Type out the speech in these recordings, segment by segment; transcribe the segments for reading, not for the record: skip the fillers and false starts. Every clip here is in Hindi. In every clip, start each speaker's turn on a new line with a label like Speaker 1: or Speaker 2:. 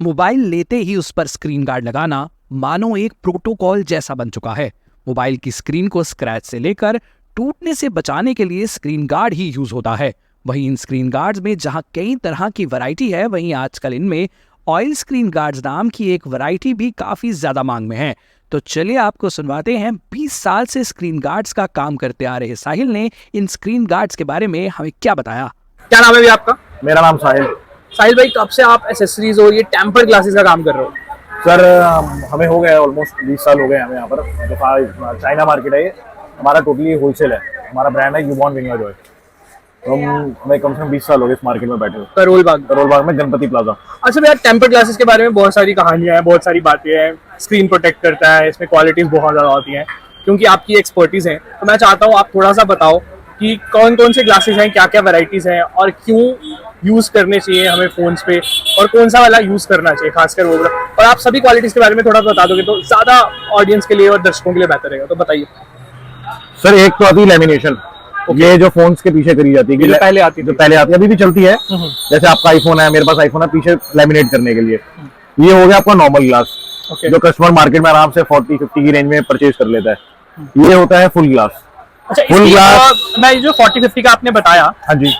Speaker 1: मोबाइल लेते ही उस पर स्क्रीन गार्ड लगाना मानो एक प्रोटोकॉल जैसा बन चुका है। मोबाइल की स्क्रीन को स्क्रैच से लेकर टूटने से बचाने के लिए स्क्रीन गार्ड ही यूज होता है। वहीं इन स्क्रीन गार्ड्स में जहां कई तरह की वैरायटी है, वहीं आजकल इनमें ऑयल स्क्रीन गार्ड्स नाम की एक वैरायटी भी काफी ज्यादा मांग में है। तो चलिए आपको सुनवाते हैं 20 साल से स्क्रीन गार्ड्स का काम करते आ रहे साहिल ने इन स्क्रीन गार्ड्स के बारे में हमें क्या बताया।
Speaker 2: क्या नाम है भी आपका?
Speaker 3: मेरा नाम साहिल।
Speaker 2: साहिल भाई, कब से आप एसेसरीज और ये टेम्पर्ड ग्लासेस का काम कर रहे हो?
Speaker 3: सर हमें हो गया ऑलमोस्ट 20 साल हो गए हमें यहाँ पर। जो चाइना मार्केट है, ये हमारा टोटली होलसेल है। हमारा ब्रांड है यूबॉन विंगर जो है। तो हमें कम से कम 20 साल हो गए इस मार्केट में बैठे हुए।
Speaker 2: करोल बाग
Speaker 3: में गणपति प्लाजा।
Speaker 2: अच्छा भैया, टेम्पर्ड ग्लासेस के बारे में बहुत सारी कहानियां हैं, बहुत सारी बातें हैं। स्क्रीन प्रोटेक्ट करता है, इसमें क्वालिटीज बहुत ज्यादा होती हैं। क्योंकि आपकी एक्सपर्टीज है, तो मैं चाहता हूँ आप थोड़ा सा बताओ कि कौन कौन से ग्लासेस हैं, क्या क्या वैरायटीज हैं और क्यों यूज करने चाहिए हमें फोन्स पे, और कौन सा वाला यूज करना चाहिए खासकर वो। और आप सभी क्वालिटीज के बारे में थोड़ा बता दोगे तो ज्यादा ऑडियंस के लिए और दर्शकों के लिए बेहतर रहेगा। तो बताइए
Speaker 3: सर। एक तो आती है लैमिनेशन, ये जो फोन्स के पीछे करी जाती है,
Speaker 2: जो पहले आती
Speaker 3: है अभी भी चलती है। जैसे आपका आईफोन है, मेरे पास आईफोन है, पीछे लैमिनेट करने के लिए। ये हो गया आपका नॉर्मल ग्लास, जो कस्टमर मार्केट में आराम से 40-50 की रेंज में परचेज कर लेता है। ये होता है फुल ग्लास।
Speaker 2: अच्छा,
Speaker 3: फुल ग्लास
Speaker 2: मैं जो 40-50 का आपने बताया,
Speaker 3: हाँ जी,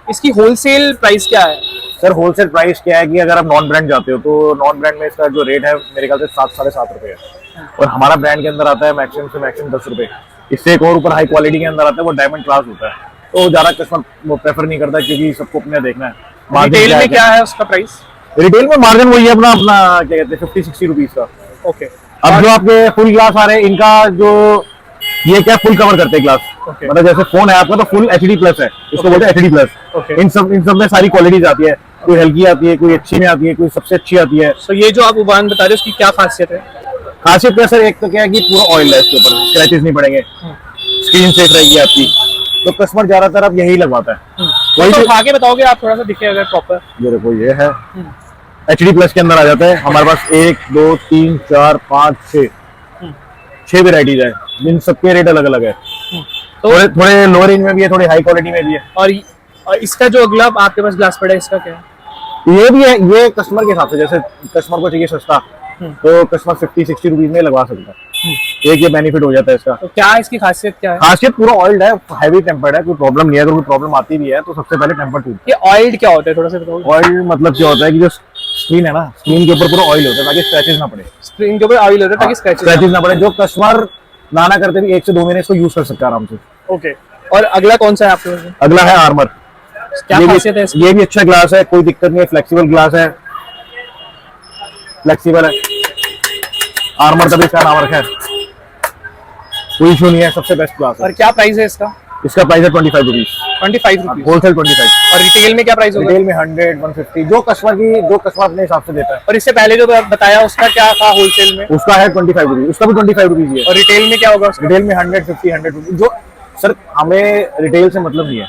Speaker 2: इसकी होलसेल प्राइस क्या है?
Speaker 3: सर होलसेल प्राइस क्या है कि अगर आप नॉन ब्रांड जाते हो तो नॉन ब्रांड में इसका जो रेट है मेरे ख्याल से 7-7.5 रुपए है। और हमारा ब्रांड के अंदर आता है मैक्सिमम से मैक्सिमम 10 रुपए। इससे एक और ऊपर हाई क्वालिटी के अंदर आता है, वो डायमंड क्लास होता है। तो ज्यादा कस्टमर वो प्रेफर नहीं करता क्योंकि सबको अपने देखना है।
Speaker 2: रिटेल में क्या है उसका प्राइस?
Speaker 3: रिटेल में मार्जिन वही है अपना क्या कहते हैं 50-60 रुपीज का।
Speaker 2: ओके।
Speaker 3: अब जो आपके फुल ग्लास आ रहे हैं, इनका जो ये क्या फुल कवर करते हैं ग्लास। मतलब जैसे फोन है आपका तो फुल HD प्लस है, इसको बोलते हैं HD प्लस। इन सब में सारी क्वालिटीज आती है। कोई हल्की आती है, कोई अच्छी में आती है, कोई सबसे अच्छी आती है।
Speaker 2: तो ये जो आप उबान बता रहे हो, उसकी क्या खासियत है?
Speaker 3: खासियत क्या सर, एक तो क्या है कि पूरा ऑयल है, इसके ऊपर स्क्रैचेस नहीं पड़ेंगे, स्क्रीन सेफ रहेगी आपकी। तो कस्टमर ज्यादातर अब यही लगवाता है।
Speaker 2: तो आगे बताओगे आप, थोड़ा सा दिखे अगर प्रॉपर।
Speaker 3: ये देखो, ये है HD प्लस के अंदर आ जाता है। हमारे पास 1 2 3 4 5 6 वेराइटीज है, जिन सबके रेट अलग अलग है। तो थोड़े लो रेंज में भी है, थोड़े हाई क्वालिटी में भी है।
Speaker 2: और इसका जो अगला आपके पास ग्लास पड़ा है, इसका क्या है?
Speaker 3: ये भी है, ये कस्टमर के हिसाब से, जैसे कस्टमर को चाहिए सस्ता तो कस्टमर 50-60 रुपीज में लगवा सकता है। एक ये बेनिफिट हो जाता है इसका।
Speaker 2: तो क्या इसकी खासियत क्या है?
Speaker 3: खासियत पूरा ऑयल्ड है, हैवी टेम्पर्ड है, कोई प्रॉब्लम नहीं है। अगर कोई प्रॉब्लम आती भी है तो सबसे पहले टेम्पर टूट।
Speaker 2: ये ऑयल्ड क्या होता है, थोड़ा सा बताओ।
Speaker 3: ऑयल मतलब क्या होता है कि जो स्क्रीन है ना, स्क्रीन के ऊपर पूरा ऑयल होता है ताकि स्क्रैचेस ना पड़े।
Speaker 2: स्क्रीन के ऊपर ऑयल होता है ताकि
Speaker 3: स्क्रैचेस ना पड़े। जो कस्टमर ना करते भी 1 से 2 महीने इसको यूज कर सकता है आराम से।
Speaker 2: ओके। और अगला कौन सा है आपके पास?
Speaker 3: अगला है आर्मर।
Speaker 2: क्या खासियत है इसकी?
Speaker 3: ये भी अच्छा ग्लास है, कोई दिक्कत नहीं है, फ्लेक्सिबल ग्लास है, फ्लेक्सिबल है। आर्मर का भी इसका नाम रखा है, कोई इशू नहीं है, सबसे बेस्ट ग्लास है।
Speaker 2: और क्या प्राइस है इसका?
Speaker 3: इसका प्राइस है 25 रुपीज।
Speaker 2: 25 rupees
Speaker 3: wholesale 25।
Speaker 2: और रिटेल में क्या प्राइस होगा?
Speaker 3: रिटेल में 100-150, जो कस्टमर अपने हिसाब से देता है।
Speaker 2: और इससे पहले जो बताया उसका क्या था होलसेल में?
Speaker 3: उसका है 25 रुपीज, उसका भी 25 रुपीज ही है।
Speaker 2: और रिटेल में क्या होगा?
Speaker 3: रिटेल में 100 रुपीज। जो सर हमें रिटेल से मतलब नहीं है,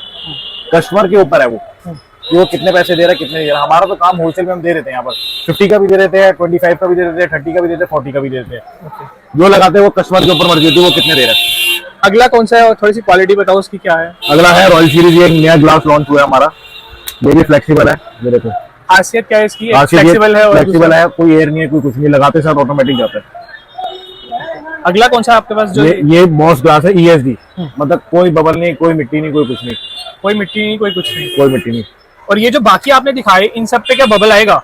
Speaker 3: कस्टमर के ऊपर है वो कि वो कितने पैसे दे रहा है, कितने दे रहा है। हमारा तो काम होलसेल में हम दे देते हैं। यहाँ पर 50 का भी दे देते हैं, 25 का भी दे देते हैं, 30 का भी देते हैं, 40 का भी दे देते हैं। जो लगाते हैं वो कस्टमर के ऊपर मर्जी होती है वो कितने दे रहा है।
Speaker 2: अगला कौन सा है और थोड़ी सी क्वालिटी बताओ उसकी क्या है?
Speaker 3: अगला है रॉयल सीरीज। ये एक नया ग्लास लॉन्च हुआ है हमारा, ये भी फ्लेक्सिबल है। ये देखो
Speaker 2: खासियत क्या है इसकी?
Speaker 3: फ्लेक्सिबल है, कोई एयर नहीं है, कोई कुछ नहीं, लगाते साथ ऑटोमेटिक जाता है।
Speaker 2: अगला कौन सा है आपके पास? जो
Speaker 3: ये बॉस ग्लास है ESD, मतलब कोई बबल नहीं, कोई मिट्टी नहीं, कोई कुछ नहीं।
Speaker 2: कोई मिट्टी नहीं, कोई कुछ नहीं,
Speaker 3: कोई मिट्टी नहीं।
Speaker 2: और ये जो बाकी आपने दिखाए, इन सब पे क्या बबल आएगा?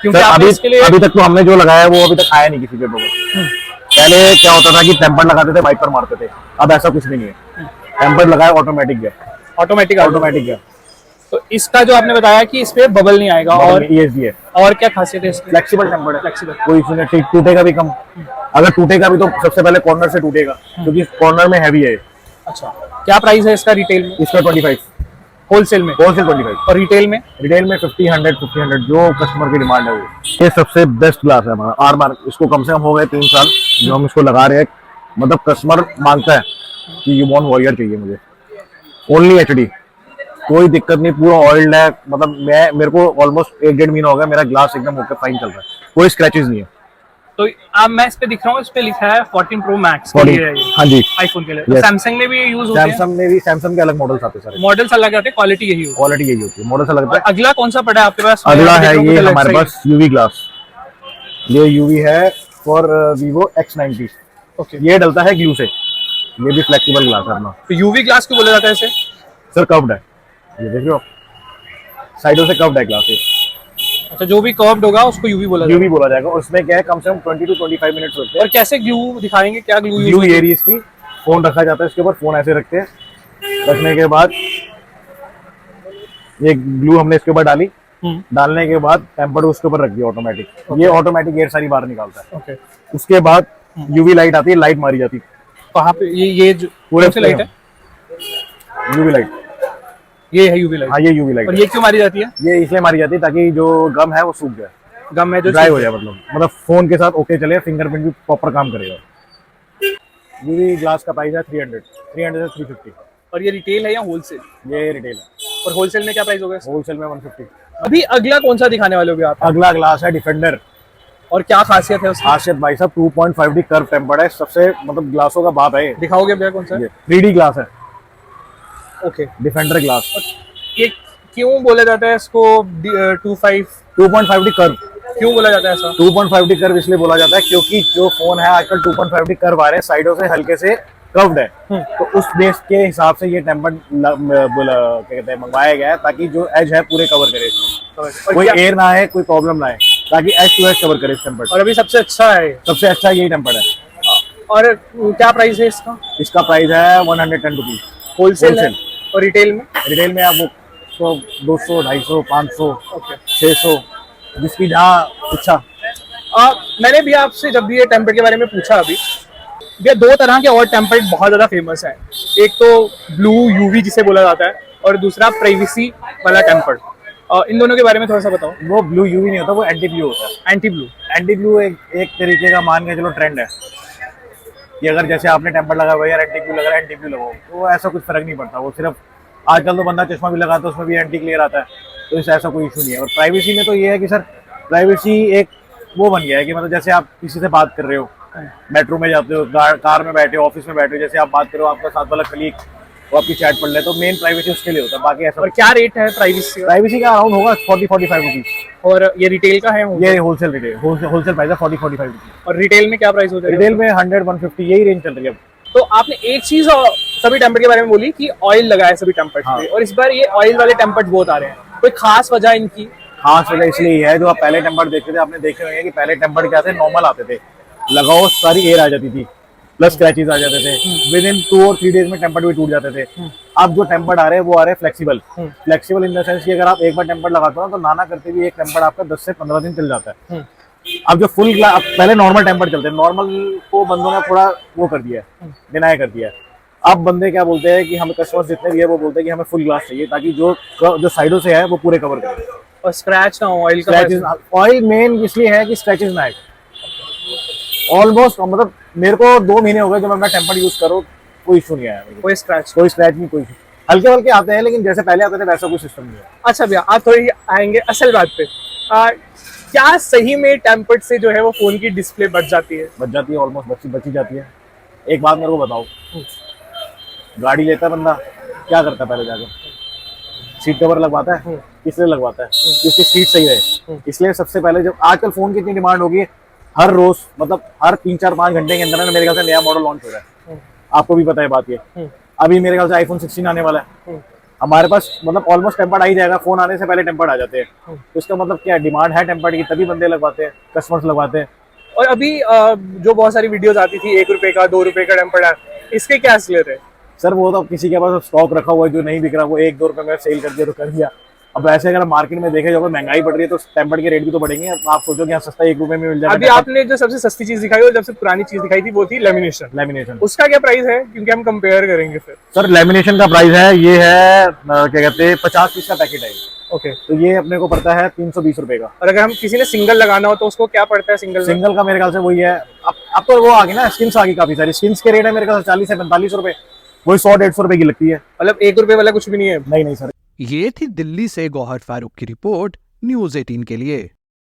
Speaker 2: क्योंकि
Speaker 3: अभी तक तो हमने जो लगाया है वो अभी तक आया नहीं किसी पे बबल। पहले क्या होता था कि टेम्पर लगाते थे, वाइपर मारते थे, अब ऐसा कुछ नहीं है। टेम्पर लगाया, ऑटोमेटिक गया, ऑटोमेटिक गया।
Speaker 2: तो इसका जो आपने बताया कि इस पे बबल नहीं आएगा, और
Speaker 3: ESD है।
Speaker 2: और क्या खासियत है इसकी?
Speaker 3: फ्लेक्सिबल टेम्पर है,
Speaker 2: फ्लेक्सिबल,
Speaker 3: कोई इशू नहीं, टूटेगा भी कम। अगर टूटेगा भी तो सबसे पहले कॉर्नर से टूटेगा, क्योंकि कॉर्नर में हैवी है। अच्छा,
Speaker 2: क्या प्राइस है इसका रिटेल में?
Speaker 3: इसका 25,
Speaker 2: होलसेल में
Speaker 3: 25।
Speaker 2: और रिटेल में?
Speaker 3: रिटेल में 50-100 जो कस्टमर की डिमांड है वो। ये सबसे बेस्ट ग्लास है हमारा आर्मर। इसको कम से कम हो गए 3 साल जो हम इसको लगा रहे हैं। मतलब कस्टमर मांगता है कि यूबॉन वॉरियर चाहिए मुझे, ओनली HD, कोई दिक्कत नहीं, पूरा ऑयल्ड है। मतलब मेरे को ऑलमोस्ट 1-1.5 महीना हो गया, मेरा ग्लास एकदम ओके फाइन चल रहा है, कोई स्क्रैचेस नहीं है।
Speaker 2: तो अब मैं इस पे दिख रहा हूँ, इस पे लिखा है 14 Pro Max के लिए है ये।
Speaker 3: हाँ जी,
Speaker 2: आईफोन के लिए। सैमसंग में भी यूज होते हैं?
Speaker 3: सैमसंग के अलग मॉडल्स आते हैं सारे।
Speaker 2: मॉडल्स अलग आते हैं, क्वालिटी यही होती है।
Speaker 3: क्वालिटी यही होती है, मॉडल्स अलग आते हैं।
Speaker 2: अगला कौन सा पड़ा है आपके पास?
Speaker 3: अगला है ये हमारे पास UV ग्लास। ये यूवी है फॉर Vivo X90।
Speaker 2: ओके,
Speaker 3: ये डलता है ग्लू से, ये भी फ्लेक्सिबल ग्लास है अपना।
Speaker 2: तो यूवी ग्लास क्यों बोला जाता है इसे?
Speaker 3: सर कर्व्ड है, ये देख रहे हो साइडों से कर्व्ड है ग्लास ये।
Speaker 2: अच्छा, जो भी कर्व्ड होगा उसको यूवी बोला जाएगा।
Speaker 3: यूवी बोला जाएगा। और उसमें क्या है, कम से कम 20 to 25 मिनट्स लगते हैं।
Speaker 2: और कैसे ग्लू दिखाएंगे, क्या ग्लू
Speaker 3: ग्लू ये रही इसकी, फोन रखा जाता है इसके ऊपर, फोन ऐसे रखते हैं, रखने के बाद ये ग्लू हमने इसके ऊपर डाली, डालने के बाद टेम्पर्ड उसके ऊपर रख दिया ऑटोमेटिक। ये ऑटोमेटिक एयर सारी बाहर निकालता है।
Speaker 2: ओके,
Speaker 3: उसके बाद यूवी लाइट आती है, लाइट मारी जाती है
Speaker 2: कहाँ पे? ये जो
Speaker 3: पूरे
Speaker 2: से लाइट है,
Speaker 3: यूवी लाइट।
Speaker 2: ये है यूवी लाइट।
Speaker 3: हाँ ये यूवी लाइट
Speaker 2: और ये क्यों मारी जाती है?
Speaker 3: ये इसलिए मारी जाती है ताकि जो गम है वो सूख जाए,
Speaker 2: गम है जो
Speaker 3: ड्राई हो जाए, मतलब फोन के साथ ओके चले, फिंगरप्रिंट भी प्रॉपर काम करेगा। यूवी ग्लास का प्राइस है 300 से 350।
Speaker 2: और ये रिटेल है या होलसेल?
Speaker 3: ये रिटेल है,
Speaker 2: और होलसेल में क्या प्राइस होगा?
Speaker 3: होलसेल में 150।
Speaker 2: अभी अगला कौन सा दिखाने वाले हो आप?
Speaker 3: अगला ग्लास है डिफेंडर।
Speaker 2: और क्या खासियत है उसकी?
Speaker 3: खासियत भाई साहब 2.5D कर्व टेम्पर्ड है, सबसे मतलब ग्लासों का बाप है ये।
Speaker 2: दिखाओगे भैया कौन सा?
Speaker 3: 3D ग्लास है,
Speaker 2: ओके।
Speaker 3: Defender glass.
Speaker 2: ये क्यों बोला जाता है इसको
Speaker 3: 2.5D कर्व?
Speaker 2: क्यों बोला जाता है ऐसा?
Speaker 3: 2.5D कर्व इसलिए बोला जाता है क्योंकि जो फोन है आजकल 2.5D कर्व आ रहे हैं, साइडों से हल्के से कर्व्ड है, तो उस बेस के हिसाब से ये टेम्पर्ड क्या कहते हैं मंगवाया गया है, ताकि जो एज है पूरे कवर करे इसमें,
Speaker 2: और
Speaker 3: कोई
Speaker 2: क्या-
Speaker 3: एयर ना है, कोई प्रॉब्लम ना है, ताकि एज टू एज कवर करे इस टेम्पर्ड।
Speaker 2: और अभी सबसे अच्छा है।
Speaker 3: सबसे अच्छा यही टेम्पर्ड है।
Speaker 2: और क्या प्राइस है इसका?
Speaker 3: इसका प्राइस है 110 रुपीज
Speaker 2: होलसेल है? और रिटेल में?
Speaker 3: रिटेल में आप वो 200, 250, 500,
Speaker 2: ओके।
Speaker 3: 600, जिसकी जहाँ इच्छा।
Speaker 2: मैंने भी आपसे जब भी ये टेम्पर्ड के बारे में पूछा अभी, भैया दो तरह के और टेम्पर्ड बहुत ज्यादा फेमस है। एक तो ब्लू यूवी जिसे बोला जाता है, और दूसरा प्राइवेसी वाला टेम्पर्ड। इन दोनों के बारे में थोड़ा सा बताओ।
Speaker 3: वो ब्लू यूवी नहीं होता, वो एंटी ब्लू होता है।
Speaker 2: Anti blue?
Speaker 3: एंटी ब्लू एक तरीके का मान के चलो ट्रेंड है कि अगर जैसे आपने टेम्पर्ड लगा हुआ है यार, एंटी ब्लू लग रहा है, एंटी ब्लू लगाओ, तो ऐसा कुछ फर्क नहीं पड़ता। वो सिर्फ आजकल तो बंदा चश्मा भी लगाता है उसमें भी एंटी क्लियर आता है, तो इससे ऐसा कोई इशू नहीं है। और प्राइवेसी में तो ये है कि सर प्राइवेसी एक वो बन गया है कि मतलब जैसे आप किसी से बात कर रहे हो, मेट्रो में जाते हो, कार में बैठे हो, ऑफिस में बैठे हो, जैसे आप बात करो, आपका साथ वाला कलीग वो आपकी चैट पढ़ ले, तो मेन प्राइवेसी उसके लिए होता है, बाकी ऐसा।
Speaker 2: और क्या रेट है प्राइवेसी?
Speaker 3: प्राइवेसी का अराउंड होगा 40-45 रुपीज।
Speaker 2: और ये रिटेल का है?
Speaker 3: ये होलसेल प्राइस है 40-45 रुपीज।
Speaker 2: और रिटेल में क्या प्राइस होता है?
Speaker 3: रिटेल में 100-150 यही रेंज चल रही है।
Speaker 2: तो आपने एक चीज सभी टेम्पर्ड के बारे में बोली कि ऑयल लगा है सभी टेम्पर्ड पे, और इस बार ये ऑयल वाले टेम्पर्ड बहुत आ रहे हैं, कोई खास वजह इनकी?
Speaker 3: खास वजह इसलिए ही है, जो आप पहले टेम्पर्ड देखते थे, आपने देखे होंगे कि पहले टेम्पर्ड क्या थे, नॉर्मल आते थे, लगाओ सारी एयर आ जाती थी, प्लस स्क्रैचेस आ जाते थे, विद इन 2 और 3 डेज में टेम्पर्ड भी टूट जाते थे। अब जो टेम्पर्ड आ रहे हैं वो आ रहे हैं flexible. Flexible in the sense कि अगर आप एक बार टेम्पर्ड लगाते हो ना, तो नाना करते भी एक टेम्पर्ड आपका 10 से 15 दिन चल जाता है। अब जो फुल ग्लास, पहले नॉर्मल टेम्पर्ड चलते हैं, नॉर्मल को बंदों ने थोड़ा वो कर दिया है, डिनाई कर दिया है। अब बंदे क्या बोलते हैं कि हमें कस्टमर्स जितने भी है वो बोलते हैं कि हमें फुल ग्लास चाहिए, ताकि जो साइडों से है वो पूरे कवर करे।
Speaker 2: और स्क्रैच ना हो, ऑयल का?
Speaker 3: स्क्रैचेस, ऑयल मेन इसलिए है कि स्क्रैचेस ना आए। ऑलमोस्ट मतलब मेरे को 2 महीने हो गए जब मैं टेम्पर्ड यूज करूँ, कोई इशू नहीं आया,
Speaker 2: कोई स्क्रैच?
Speaker 3: कोई स्क्रैच नहीं, कोई हल्के हल्के आते हैं, लेकिन जैसे पहले आते थे वैसा कोई सिस्टम नहीं है।
Speaker 2: अच्छा भैया, आप थोड़ी आएंगे असल बात पे। क्या सही में टेम्पर्ड से जो है वो फोन की डिस्प्ले बढ़ जाती है?
Speaker 3: बच जाती है, ऑलमोस्ट बची जाती है। एक बात मेरे को बताओ, गाड़ी लेता है बंदा, क्या करता है पहले जाकर? सीट कवर लगवाता है, किस लिए लगवाता है? कि उसकी सीट सही रहे। इसलिए सबसे पहले, जब आजकल फोन की इतनी डिमांड होगी, हर रोज मतलब हर 3-4-5 घंटे के अंदर मेरे ख्याल से नया मॉडल लॉन्च हो रहा है। आपको भी पता है बात ये। अभी मेरे ख्याल से iPhone 16 आने वाला है, हमारे पास मतलब ऑलमोस्ट टेम्पर्ड आ ही जाएगा, फोन आने से पहले टेम्पर्ड आ जाते हैं। तो इसका मतलब क्या, डिमांड है टेम्पर्ड की, तभी बंदे लगवाते हैं, कस्टमर्स लगवाते हैं।
Speaker 2: और अभी जो बहुत सारी वीडियोस आती थी 1 रुपए का 2 रुपए का टेम्पर्ड है, इसके क्या असलियत है?
Speaker 3: सर वो तो किसी के पास स्टॉक रखा हुआ है, जो नहीं बिक रहा, वो 1-2 रुपए में सेल कर दिया तो कर दिया। अब ऐसे अगर मार्केट में देखे, जो महंगाई बढ़ रही है, तो टेम्पर्ड के रेट भी तो बढ़ेंगे। आप सोचो कि यहाँ सस्ता 1 रुपए में मिल जाएगा।
Speaker 2: अभी आपने जो सबसे सस्ती चीज दिखाई और सबसे पुरानी चीज दिखाई थी वो थी लेमिनेशन। उसका क्या प्राइस है, क्योंकि हम कंपेयर करेंगे फिर?
Speaker 3: सर लेमिनेशन का प्राइस है, ये है क्या कहते हैं 50 पीस का पैकेट है।
Speaker 2: ओके।
Speaker 3: तो ये अपने को पड़ता है 320 रुपए का।
Speaker 2: और अगर हम किसी ने सिंगल लगाना हो तो उसको क्या पड़ता है
Speaker 3: सिंगल का? मेरे ख्याल से वही है। अब तो वो आ गई ना, स्किन्स आ गई काफी सारी, स्किन्स के रेट है मेरे ख्याल से 40 से 45 रुपए, वही 100-150 रुपए की लगती है।
Speaker 2: मतलब 1 रुपए वाला कुछ भी नहीं है?
Speaker 3: नहीं सर।
Speaker 1: ये थी दिल्ली से गौहर फारूक की रिपोर्ट न्यूज़ 18 के लिए।